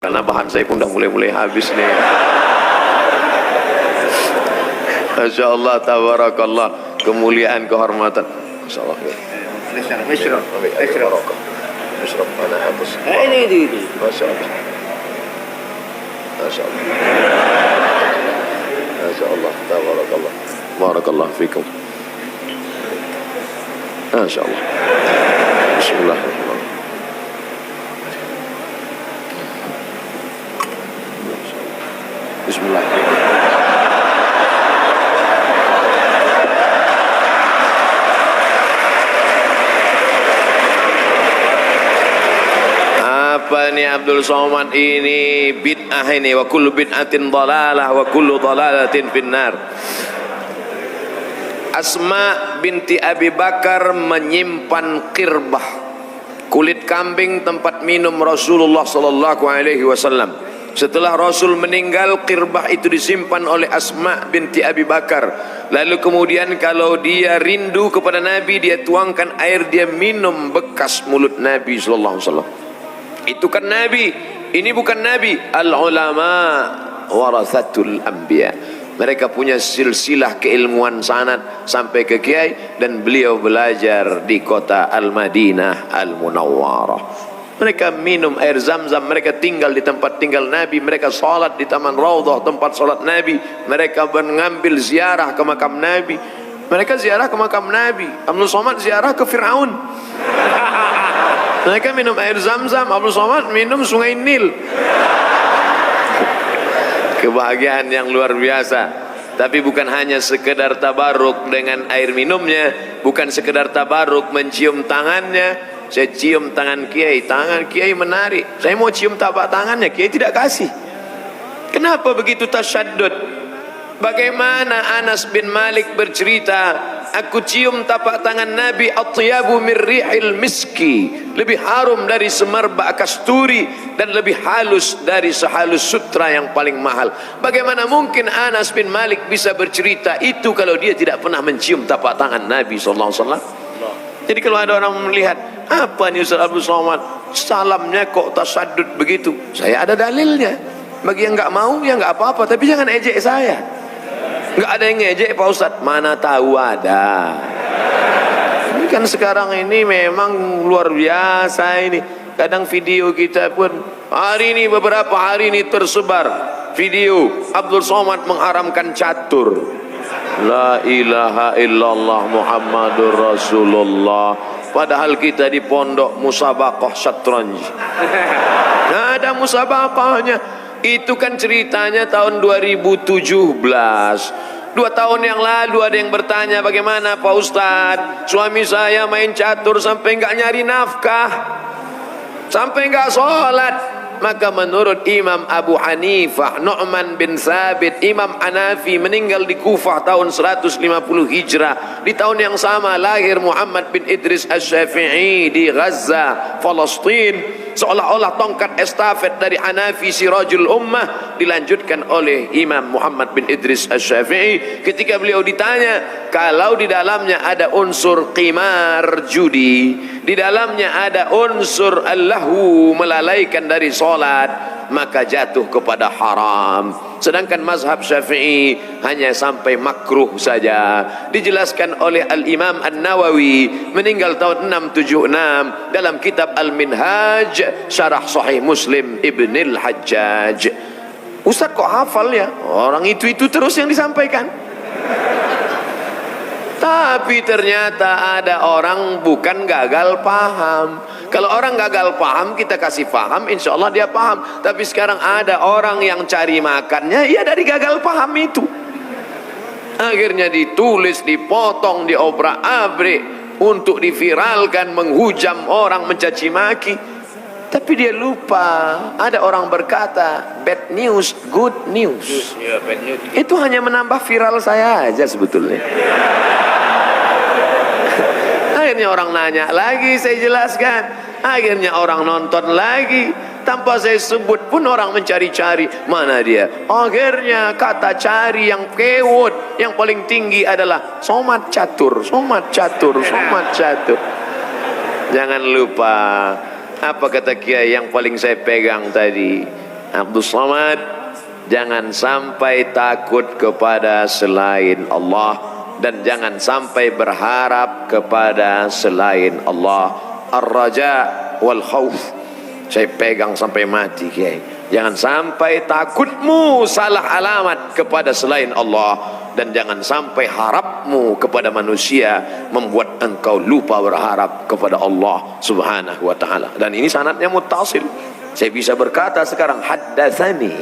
Karena bahan saya pun udah mulai habis nih. Masya Allah, tabarakallah, kemuliaan, kehormatan. Masya Allah. Isyraf mana habis. Ini. Masya Allah. Masya Allah. Masya Allah, tabarakallah. Barakallah fikum. Masya Allah. Bismillahirrahmanirrahim. Bismillah. Apa nih Abdul Somad ini? Bid'ah ini. Wa kullu bid'atin dhalalah wa kullu dhalalatin finnar. Asma binti Abi Bakar menyimpan qirbah, kulit kambing tempat minum Rasulullah sallallahu alaihi wasallam. Setelah Rasul meninggal, qirbah itu disimpan oleh Asma binti Abi Bakar. Lalu kemudian kalau dia rindu kepada Nabi, dia tuangkan air, dia minum bekas mulut Nabi sallallahu alaihi wasallam. Itu kan Nabi, ini bukan Nabi. Al-ulama warathatul anbiya. Mereka punya silsilah keilmuan sanad sampai ke kiai, dan beliau belajar di kota Al-Madinah Al-Munawwarah. Mereka minum air Zam-Zam, mereka tinggal di tempat tinggal Nabi, mereka salat di Taman Raudhah, tempat salat Nabi, mereka mengambil ziarah ke makam Nabi, mereka ziarah ke makam Nabi. Abdul Somad ziarah ke Fir'aun. Mereka minum air Zam-Zam, Abdul Somad minum sungai Nil. Kebahagiaan yang luar biasa. Tapi bukan hanya sekedar tabaruk dengan air minumnya, bukan sekedar tabaruk mencium tangannya. Saya cium tangan kiai, tangan kiai menarik, saya mau cium tapak tangannya, kiai tidak kasih. Kenapa begitu tasyaddud? Bagaimana Anas bin Malik bercerita, aku cium tapak tangan Nabi, atyabu min rihil miski, lebih harum dari semerbak kasturi, dan lebih halus dari sehalus sutra yang paling mahal. Bagaimana mungkin Anas bin Malik bisa bercerita itu kalau dia tidak pernah mencium tapak tangan Nabi SAW? Jadi kalau ada orang melihat, apa nih Ustaz Abdul Somad, salamnya kok tasaddud begitu, saya ada dalilnya. Bagi yang nggak mau ya nggak apa-apa, tapi jangan ejek saya. Nggak ada yang ngejek Pak Ustaz, mana tahu ada. Ini kan sekarang ini memang luar biasa ini. Kadang video kita pun hari ini, beberapa hari ini tersebar video Abdul Somad mengharamkan catur. La ilaha illallah Muhammadur Rasulullah. Padahal kita di pondok musabaqah syatranj. Nggak ada musabaqahnya. Itu kan ceritanya tahun 2017. 2 tahun yang lalu ada yang bertanya, bagaimana Pak Ustadz, suami saya main catur sampai nggak nyari nafkah, sampai nggak sholat. Maka menurut Imam Abu Hanifah, Nu'man bin Thabit, Imam Hanafi, meninggal di Kufah tahun 150 Hijrah. Di tahun yang sama lahir Muhammad bin Idris Asy-Syafi'i di Gaza, Palestina. Seolah-olah tongkat estafet dari Hanafi Sirajul Ummah dilanjutkan oleh Imam Muhammad bin Idris Asy-Syafi'i. Ketika beliau ditanya, kalau di dalamnya ada unsur qimar, judi, di dalamnya ada unsur allahu, melalaikan dari salat, maka jatuh kepada haram. Sedangkan mazhab Syafi'i hanya sampai makruh saja. Dijelaskan oleh Al-Imam An-Nawawi, meninggal tahun 676, dalam kitab Al-Minhaj Syarah Sahih Muslim Ibnil Hajjaj. Ustaz kok hafal ya? Orang itu terus yang disampaikan. Tapi ternyata ada orang bukan gagal paham. Kalau orang gagal paham, kita kasih paham, insya Allah dia paham. Tapi sekarang ada orang yang cari makannya ya dari gagal paham itu. Akhirnya ditulis, dipotong, diobrak-abrik untuk diviralkan, menghujam orang, mencaci maki. Tapi dia lupa, ada orang berkata bad news, good news. Itu hanya menambah viral saya aja sebetulnya. Akhirnya orang nanya lagi, saya jelaskan. Akhirnya orang nonton lagi, tanpa saya sebut pun orang mencari-cari mana dia. Akhirnya kata cari yang kewot, yang paling tinggi adalah Somad catur, Somad catur, Somad catur. Jangan lupa, apa kata kiai yang paling saya pegang tadi, Abdus Samad, jangan sampai takut kepada selain Allah dan jangan sampai berharap kepada selain Allah. Ar-raja wal khauf, saya pegang sampai mati, Kiai. Jangan sampai takutmu salah alamat kepada selain Allah, dan jangan sampai harapmu kepada manusia membuat engkau lupa berharap kepada Allah Subhanahu wa taala. Dan ini sanadnya muttasil. Saya bisa berkata sekarang haddatsani.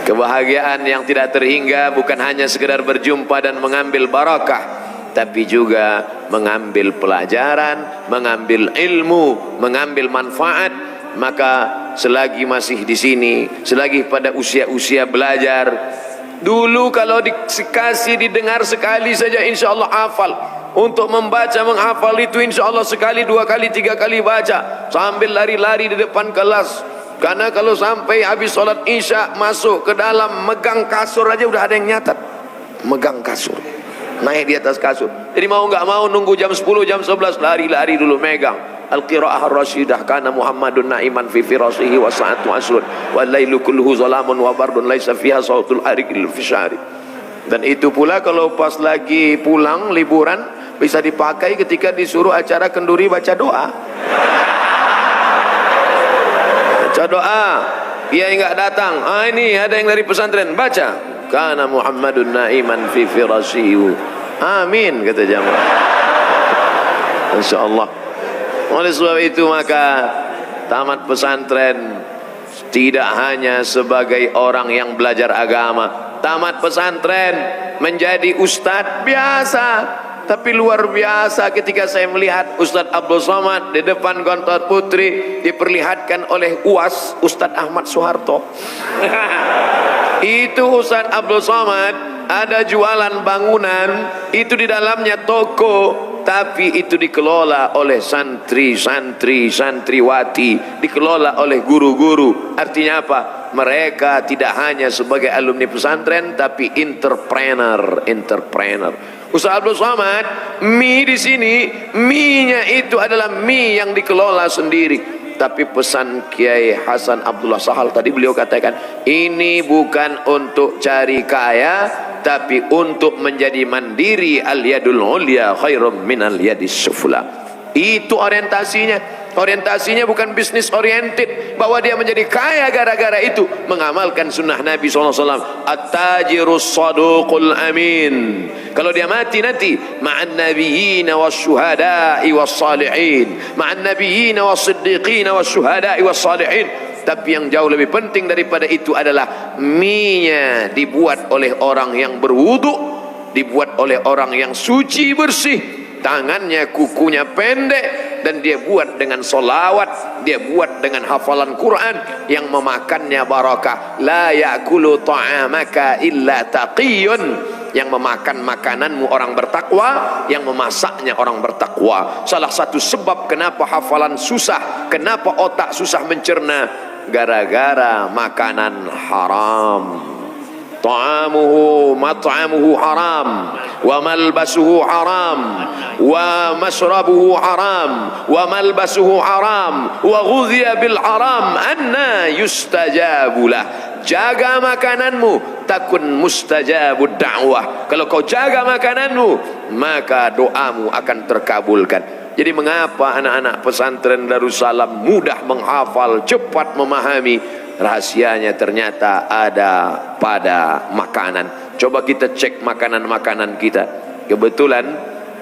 Kebahagiaan yang tidak terhingga bukan hanya sekedar berjumpa dan mengambil barakah, tapi juga mengambil pelajaran, mengambil ilmu, mengambil manfaat. Maka selagi masih di sini, selagi pada usia-usia belajar, dulu kalau dikasih didengar sekali saja insya Allah hafal. Untuk membaca menghafal itu insya Allah sekali, 2 kali, 3 kali baca sambil lari-lari di depan kelas. Karena kalau sampai habis sholat isya masuk ke dalam megang kasur aja udah ada yang nyatat, megang kasur, naik di atas kasur. Jadi mau nggak mau nunggu jam 10, jam 11 lari-lari dulu megang al-qiraah ar-rasyidah. Kana Muhammadun na'iman fi firasihi wa sa'atu asrun wal lailu kulluhu zalamun wa bardun laisa fiha sautul harikil fisyari. Dan itu pula kalau pas lagi pulang liburan bisa dipakai ketika disuruh acara kenduri baca doa. Baca doa, dia enggak datang. Ini ada yang dari pesantren, baca. Kana Muhammadun na'iman fi firasihi. Amin, kata jamaah. Insyaallah. Oleh sebab itu maka tamat pesantren tidak hanya sebagai orang yang belajar agama. Tamat pesantren menjadi ustadz biasa. Tapi luar biasa ketika saya melihat Ustadz Abdul Somad di depan Gontor Putri diperlihatkan oleh UAS Ustadz Ahmad Soeharto. Itu Ustadz Abdul Somad ada jualan bangunan, itu di dalamnya toko, tapi itu dikelola oleh santri-santri, santriwati, dikelola oleh guru-guru. Artinya apa? Mereka tidak hanya sebagai alumni pesantren, tapi entrepreneur. Ustaz Abdul Somad, mie di sini, mie-nya itu adalah mie yang dikelola sendiri. Tapi pesan Kiai Hasan Abdullah Sahal tadi, beliau katakan, ini bukan untuk cari kaya, tapi untuk menjadi mandiri. Al-yadul ulya khairum minal yadis sufla. Itu orientasinya. Orientasinya bukan bisnis oriented, bahwa dia menjadi kaya gara-gara itu mengamalkan sunnah Nabi SAW. At-tajirus saduqul amin. Kalau dia mati nanti ma'an nabiyyin wasyuhada'i wassalihin, ma'an nabiyyin wassiddiqin wasyuhada'i wassalihin. Tapi yang jauh lebih penting daripada itu adalah mie-nya dibuat oleh orang yang berwudu, dibuat oleh orang yang suci bersih, tangannya kukunya pendek, dan dia buat dengan solawat, dia buat dengan hafalan Quran yang memakannya barakah. La ya'kulu ta'amaka illa taqiyun. Yang memakan makananmu orang bertakwa, yang memasaknya orang bertakwa. Salah satu sebab kenapa hafalan susah, kenapa otak susah mencerna, gara-gara makanan haram. Ta'amuhu mat'amuhu haram, wa malbasuhu haram, wa mashrabuhu haram, wa malbasuhu haram, wa ghudhiya bil haram, anna yustajabulah. Jaga makananmu, takun mustajabud da'wah. Kalau kau jaga makananmu, maka doamu akan terkabulkan. Jadi mengapa anak-anak pesantren Darussalam mudah menghafal, cepat memahami? Rahasianya ternyata ada pada makanan. Coba kita cek makanan-makanan kita. Kebetulan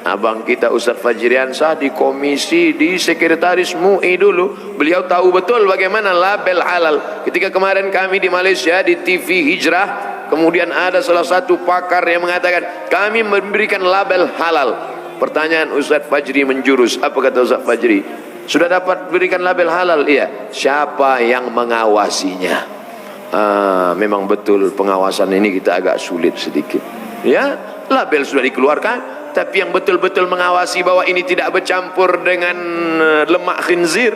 abang kita Ustaz Fajriansah di komisi, di sekretaris MUI dulu, beliau tahu betul bagaimana label halal. Ketika kemarin kami di Malaysia di TV Hijrah, kemudian ada salah satu pakar yang mengatakan kami memberikan label halal. Pertanyaan Ustaz Fajri menjurus, apa kata Ustaz Fajri? Sudah dapat berikan label halal? Iya. Siapa yang mengawasinya? Memang betul pengawasan ini kita agak sulit sedikit. Ya, label sudah dikeluarkan, tapi yang betul-betul mengawasi bahwa ini tidak bercampur dengan lemak khinzir,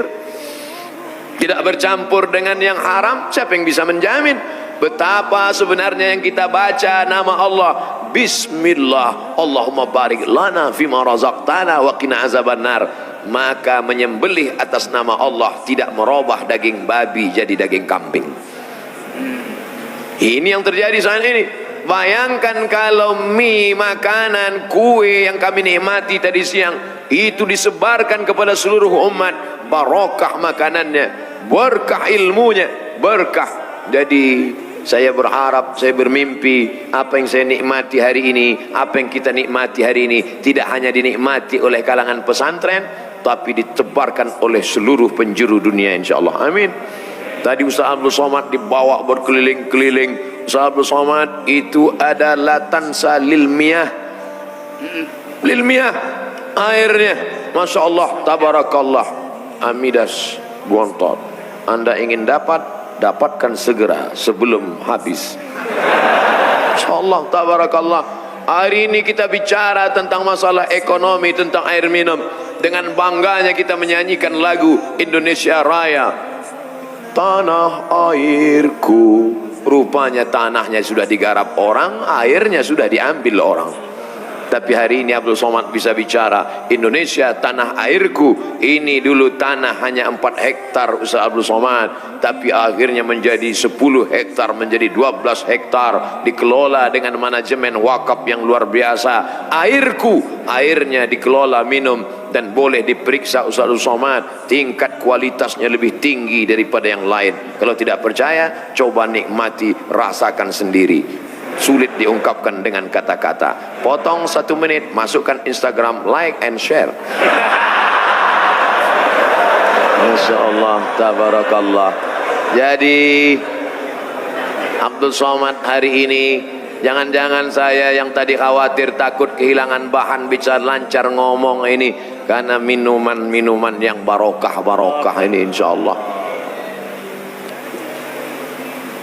tidak bercampur dengan yang haram, siapa yang bisa menjamin? Betapa sebenarnya yang kita baca nama Allah, Bismillah, Allahumma barik lana fima razaqtana wa qina azabannar. maka menyembelih atas nama Allah tidak merubah daging babi jadi daging kambing. Ini yang terjadi saat ini. Bayangkan kalau mie, makanan, kue yang kami nikmati tadi siang itu disebarkan kepada seluruh umat, barokah makanannya, berkah ilmunya, berkah. Jadi saya berharap, saya bermimpi apa yang saya nikmati hari ini, apa yang kita nikmati hari ini tidak hanya dinikmati oleh kalangan pesantren, tapi ditebarkan oleh seluruh penjuru dunia, insyaallah. Amin. Tadi Ustaz Abdul Somad dibawa berkeliling-keliling. Ustaz Abdul Somad itu adalah tansa lil miyah, airnya, masya Allah, tabarakallah. Amidas Bontot, Anda ingin dapatkan segera sebelum habis. Insyaallah, tabarakallah. Hari ini kita bicara tentang masalah ekonomi, tentang air minum. Dengan bangganya kita menyanyikan lagu Indonesia Raya. Tanah airku. Rupanya tanahnya sudah digarap orang, airnya sudah diambil orang. Tapi hari ini Abdul Somad bisa bicara, Indonesia tanah airku. Ini dulu tanah hanya 4 hektar Ustaz Abdul Somad, tapi akhirnya menjadi 10 hektar, menjadi 12 hektar, dikelola dengan manajemen wakaf yang luar biasa. Airku, airnya dikelola minum dan boleh diperiksa Ustaz Abdul Somad, tingkat kualitasnya lebih tinggi daripada yang lain. Kalau tidak percaya, coba nikmati, rasakan sendiri. Sulit diungkapkan dengan kata-kata. Potong 1 menit, masukkan Instagram, like and share. Masya Allah, tabarakallah. Jadi Abdul Somad hari ini, jangan-jangan saya yang tadi khawatir takut kehilangan bahan bicara lancar ngomong ini karena minuman-minuman yang barokah ini, insya Allah.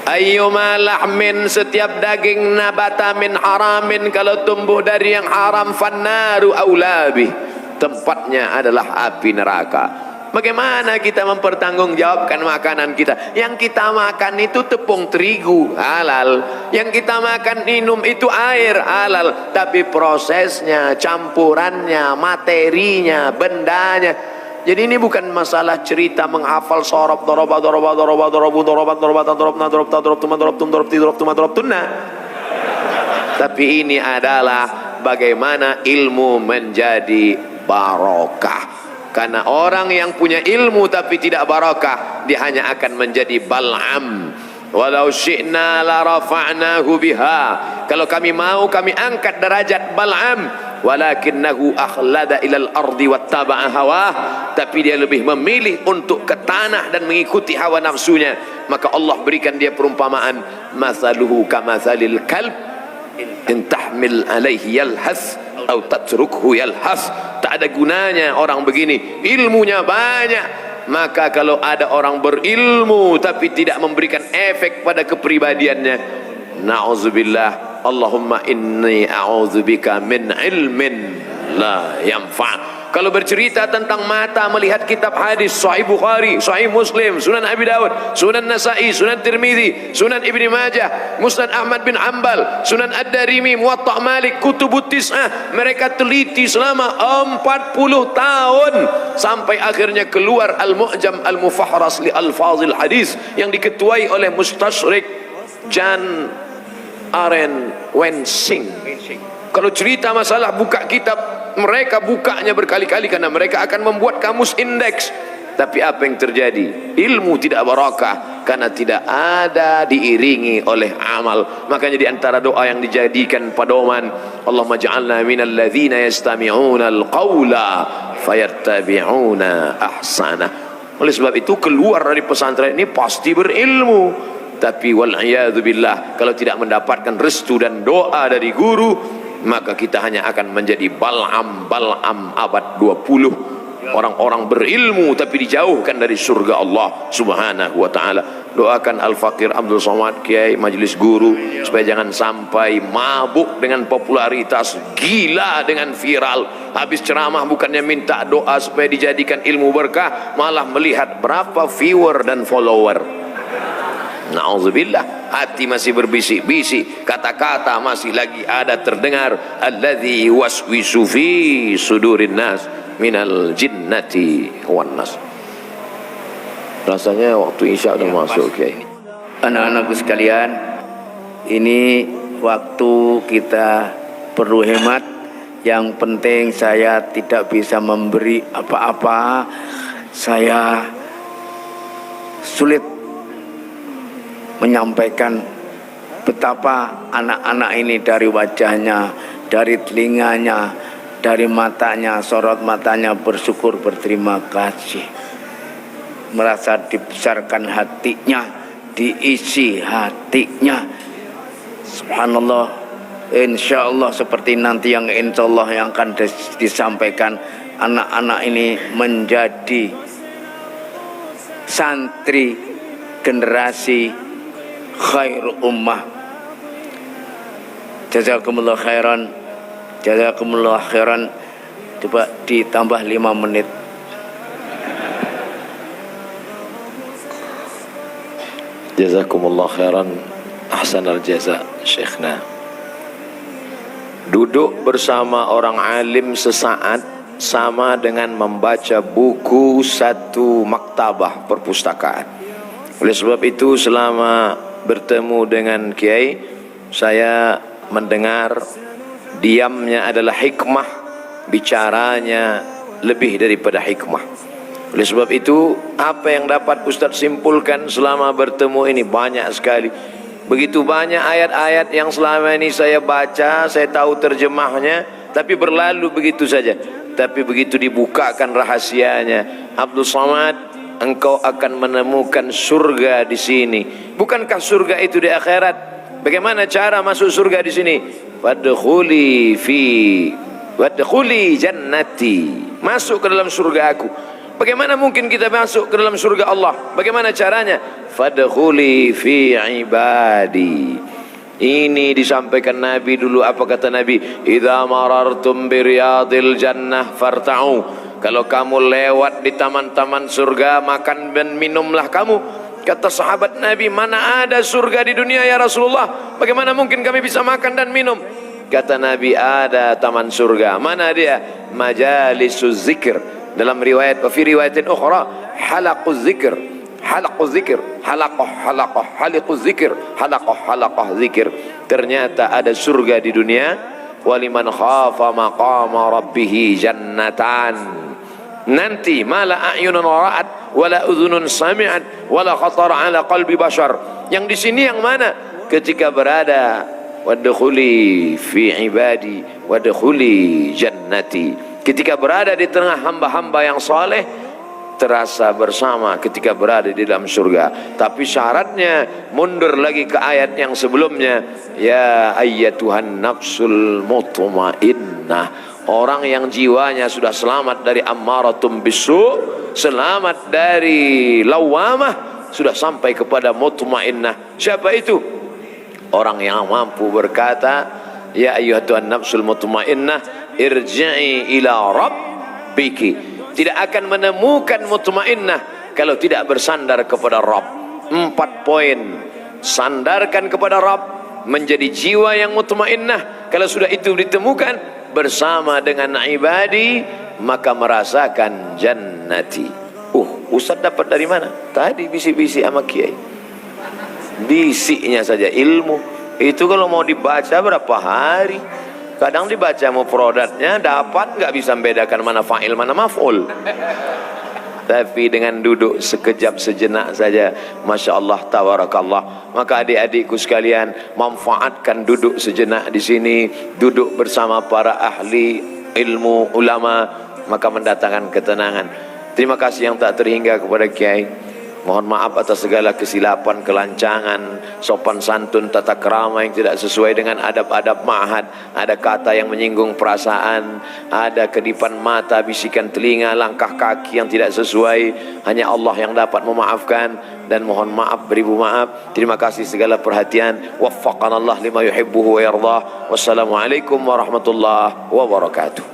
Ayyuma lahmin, setiap daging nabata min haramin, kalau tumbuh dari yang haram, fannaru aulabih, tempatnya adalah api neraka. Bagaimana kita mempertanggungjawabkan makanan kita? Yang kita makan itu tepung terigu, halal. Yang kita makan minum itu air, halal. Tapi prosesnya, campurannya, materinya, bendanya. Jadi ini bukan masalah cerita menghafal sorab tapi ini adalah bagaimana ilmu menjadi barokah. Karena orang yang punya ilmu tapi tidak barokah, dia hanya akan menjadi Bal'am. Walau syi'na la rafa'nahu biha, kalau kami mau kami angkat derajat Bal'am. Walakinnahu akhlada ilal ardi wattaba'a hawah, tapi dia lebih memilih untuk ke tanah dan mengikuti hawa nafsunya. Maka Allah berikan dia perumpamaan, mathaluhu kamathalil kalb in tahmil alaihi yalhas atau tatrukhu yalhas. Tak ada gunanya orang begini, ilmunya banyak. Maka kalau ada orang berilmu tapi tidak memberikan efek pada kepribadiannya, na'udzubillah, Allahumma inni a'udzubika min ilmin la yanfa'. Kalau bercerita tentang mata melihat kitab hadis, Sahih Bukhari, Sahih Muslim, Sunan Abi Dawud, Sunan Nasa'i, Sunan Tirmidzi, Sunan Ibni Majah, Musnad Ahmad bin Hanbal, Sunan Ad-Darimi, Muwatta' Malik, Kutubut Tis'ah, mereka teliti selama 40 tahun sampai akhirnya keluar Al-Mu'jam Al-Mufahras li Alfazil Hadis yang diketuai oleh Mustashrik Jan Aren Wensing. Kalau cerita masalah buka kitab, mereka bukanya berkali-kali karena mereka akan membuat kamus indeks. Tapi apa yang terjadi? Ilmu tidak barakah karena tidak ada diiringi oleh amal. Makanya di antara doa yang dijadikan pedoman, Allahumma ja'alna minal ladzina yastami'una al-qawla fayattabi'una ahsana. Oleh sebab itu keluar dari pesantren ini pasti berilmu. Tapi wal'iyadzu billah, kalau tidak mendapatkan restu dan doa dari guru, maka kita hanya akan menjadi Bal'am abad 20. Orang-orang berilmu tapi dijauhkan dari surga Allah subhanahu wa ta'ala. Doakan Al-Fakir Abdul Somad, Kiai Majelis Guru, supaya jangan sampai mabuk dengan popularitas, gila dengan viral. Habis ceramah bukannya minta doa supaya dijadikan ilmu berkah, malah melihat berapa viewer dan follower. Na'udzubillah, hati masih berbisik-bisik, kata-kata masih lagi ada terdengar. Alladzi waswisu fi sudurin nas minal jinnati wan nas. Rasanya waktu Isya udah masuk, Kiai. Anak-anakku sekalian, ini waktu kita perlu hemat. Yang penting saya tidak bisa memberi apa-apa. Saya sulit menyampaikan betapa anak-anak ini dari wajahnya, dari telinganya, dari matanya, sorot matanya bersyukur, berterima kasih, merasa dibesarkan hatinya, diisi hatinya. Subhanallah. Insya Allah seperti nanti yang insya Allah yang akan disampaikan, anak-anak ini menjadi santri generasi khair ummah. Jazakumullah khairan, jazakumullah khairan. Coba ditambah 5 menit. Jazakumullah khairan, ahsanal jaza Syekhna. Duduk bersama orang alim sesaat sama dengan membaca buku satu maktabah perpustakaan. Oleh sebab itu selama bertemu dengan Kiai, saya mendengar diamnya adalah hikmah, bicaranya lebih daripada hikmah. Oleh sebab itu apa yang dapat Ustadz simpulkan selama bertemu ini banyak sekali. Begitu banyak ayat-ayat yang selama ini saya baca, saya tahu terjemahnya, tapi berlalu begitu saja. Tapi begitu dibukakan rahasianya, Abdul Samad, engkau akan menemukan surga di sini. Bukankah surga itu di akhirat? Bagaimana cara masuk surga di sini? Wadkhuli jannati. Masuk ke dalam surga aku. Bagaimana mungkin kita masuk ke dalam surga Allah? Bagaimana caranya? Fadkhuli fi ibadi. Ini disampaikan Nabi dulu. Apa kata Nabi? Idza marartum bi riyadil jannah farta'u. Kalau kamu lewat di taman-taman surga, makan dan minumlah kamu. Kata sahabat Nabi, mana ada surga di dunia ya Rasulullah? Bagaimana mungkin kami bisa makan dan minum? Kata Nabi, ada taman surga. Mana dia? Majalisuz zikr. Dalam riwayat, fi riwayatin ukhra, halaquz zikr, halaquz zikr, halaqah, haliquz zikr, halaqah zikir. Ternyata ada surga di dunia. Waliman khafa maqama rabbih jannatan. Nanti mala a'yunun ra'at wala udhunun sami'at wala khatar ala qalbi bashar. Yang di sini yang mana? Ketika berada wadkhuli fi ibadi wadkhuli jannati. Ketika berada di tengah hamba-hamba yang saleh, terasa bersama ketika berada di dalam surga. Tapi syaratnya mundur lagi ke ayat yang sebelumnya, ya ayyatuhan nafsul mutmainnah. Orang yang jiwanya sudah selamat dari ammaratum bisu, selamat dari lawamah, sudah sampai kepada mutmainnah. Siapa itu? Orang yang mampu berkata, ya ayyatuhan nafsul mutmainnah, irji'i ila rabbiki. Tidak akan menemukan mutmainnah kalau tidak bersandar kepada Rabb. 4 poin. Sandarkan kepada Rabb, menjadi jiwa yang mutmainnah. Kalau sudah itu ditemukan bersama dengan ibadi, maka merasakan jannati. Ustaz dapat dari mana? Tadi bisik-bisik sama Kiai. Bisiknya saja ilmu. Itu kalau mau dibaca berapa hari? Kadang dibaca mufradatnya dapat nggak bisa membedakan mana fa'il mana maf'ul. Tapi dengan duduk sekejap sejenak saja, masya Allah, tabarakallah. Maka adik-adikku sekalian, manfaatkan duduk sejenak di sini, duduk bersama para ahli ilmu ulama, maka mendatangkan ketenangan. Terima kasih yang tak terhingga kepada Kiai. Mohon maaf atas segala kesilapan, kelancangan, sopan santun, tata krama yang tidak sesuai dengan adab-adab ma'had. Ada kata yang menyinggung perasaan, ada kedipan mata, bisikan telinga, langkah kaki yang tidak sesuai. Hanya Allah yang dapat memaafkan, dan mohon maaf beribu maaf. Terima kasih segala perhatian. Waffaqanallah lima yuhibbuhu wa yardah. Wassalamualaikum warahmatullahi wabarakatuh.